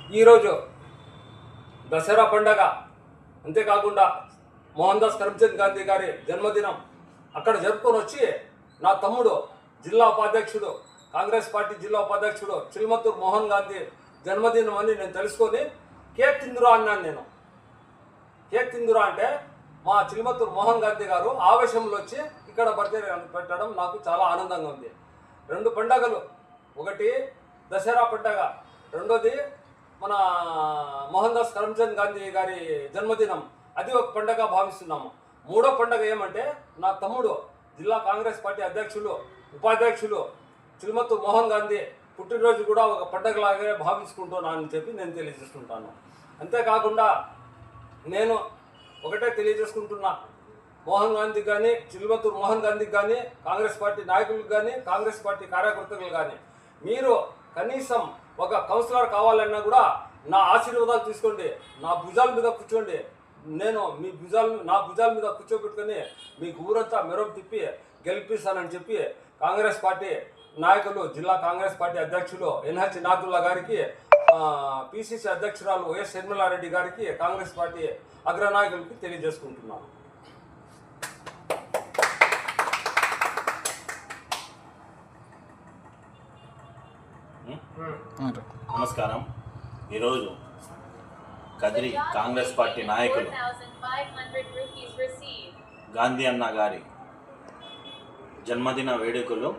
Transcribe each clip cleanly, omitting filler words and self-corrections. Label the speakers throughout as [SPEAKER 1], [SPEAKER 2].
[SPEAKER 1] ఈరోజు దసరా పండగ, అంతేకాకుండా మోహన్ దాస్ కరమ్చంద్ గాంధీ గారి జన్మదినం అక్కడ జరుపుకొని వచ్చి నా తమ్ముడు జిల్లా ఉపాధ్యక్షుడు, కాంగ్రెస్ పార్టీ జిల్లా ఉపాధ్యక్షుడు చిల్మత్తూరు మోహన్ గాంధీ జన్మదినం అని నేను తెలుసుకొని కేక్ తిందురా అన్నాను. నేను కేక్ తిందురా అంటే మా చిల్మత్తూరు మోహన్ గాంధీ గారు ఆవేశంలో వచ్చి ఇక్కడ బర్త్డే పెట్టడం నాకు చాలా ఆనందంగా ఉంది. 2 పండగలు, ఒకటి దసరా పండగ, రెండోది మన మోహన్ దాస్ కరమ్చంద్ గాంధీ గారి జన్మదినం, అది ఒక పండగ భావిస్తున్నాము. 3వ పండగ ఏమంటే నా తమ్ముడు జిల్లా కాంగ్రెస్ పార్టీ అధ్యక్షులు ఉపాధ్యక్షులు చిల్మత్తూరు మోహన్ గాంధీ పుట్టినరోజు కూడా ఒక పండగలాగే భావించుకుంటున్నానని చెప్పి నేను తెలియజేసుకుంటాను. అంతేకాకుండా నేను ఒకటే తెలియజేసుకుంటున్నా, మోహన్ గాంధీ కానీ చిల్మత్తూరు మోహన్ గాంధీకి కానీ కాంగ్రెస్ పార్టీ నాయకులకు కానీ కాంగ్రెస్ పార్టీ కార్యకర్తలు కానీ మీరు కనీసం ఒక కౌన్సిలర్ కావాలన్నా కూడా నా ఆశీర్వాదాలు తీసుకోండి, నా భుజాల మీద కూర్చోండి. నేను నా భుజాల మీద కూర్చోబెట్టుకొని మీకు ఊరంతా మెరుగు తిప్పి గెలిపిస్తానని చెప్పి కాంగ్రెస్ పార్టీ నాయకులు, జిల్లా కాంగ్రెస్ పార్టీ అధ్యక్షులు ఎన్హెచ్ నాదుల్లా గారికి, పిసిసి అధ్యక్షురాలు వైఎస్ షర్మిలారెడ్డి గారికి, కాంగ్రెస్ పార్టీ అగ్రనాయకులకి తెలియజేసుకుంటున్నాను.
[SPEAKER 2] నమస్కారం. ఈరోజు కదిరి కాంగ్రెస్ పార్టీ నాయకులు గాంధీ అన్న గారి జన్మదిన వేడుకలు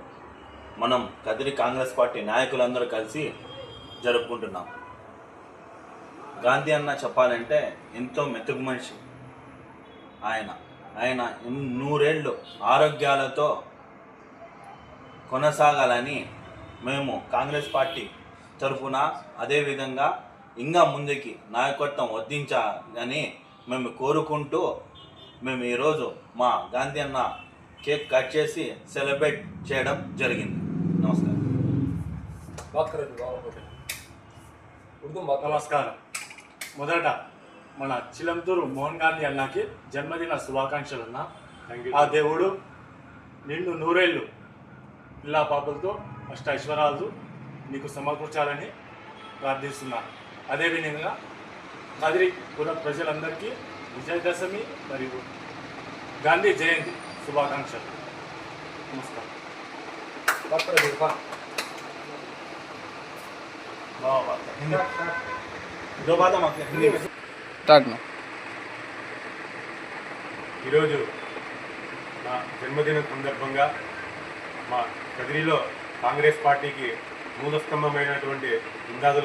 [SPEAKER 2] మనం కదిరి కాంగ్రెస్ పార్టీ నాయకులందరూ కలిసి జరుపుకుంటున్నాం. గాంధీ అన్న చెప్పాలంటే ఎంతో మెతుకు మనిషి. ఆయన 100 ఏళ్ళు ఆరోగ్యాలతో కొనసాగాలని మేము కాంగ్రెస్ పార్టీ తరఫున, అదేవిధంగా ఇంకా ముందుకి నాయకత్వం వర్ధించాలని మేము కోరుకుంటూ మేము ఈరోజు మా గాంధీ అన్న కేక్ కట్ చేసి సెలబ్రేట్ చేయడం జరిగింది. నమస్కారం.
[SPEAKER 3] నమస్కారం. మొదట మన చిలంతూరు మోహన్ గాంధీ అన్నకి జన్మదిన శుభాకాంక్షలు అన్న. ఆ దేవుడు నిన్ను 100 ఏళ్ళు పిల్లా పాపలతో అష్ట ఐశ్వర్యాలు నీకు సమకూర్చాలని ప్రార్థిస్తున్నాను. అదేవిధంగా కదిరి కుల ప్రజలందరికీ విజయదశమి మరియు గాంధీ జయంతి శుభాకాంక్షలు. నమస్కారం.
[SPEAKER 4] ఈరోజు నా జన్మదినం సందర్భంగా మా కదిరిలో కాంగ్రెస్ పార్టీకి మూలస్తంభమైనటువంటి ఇందాదులు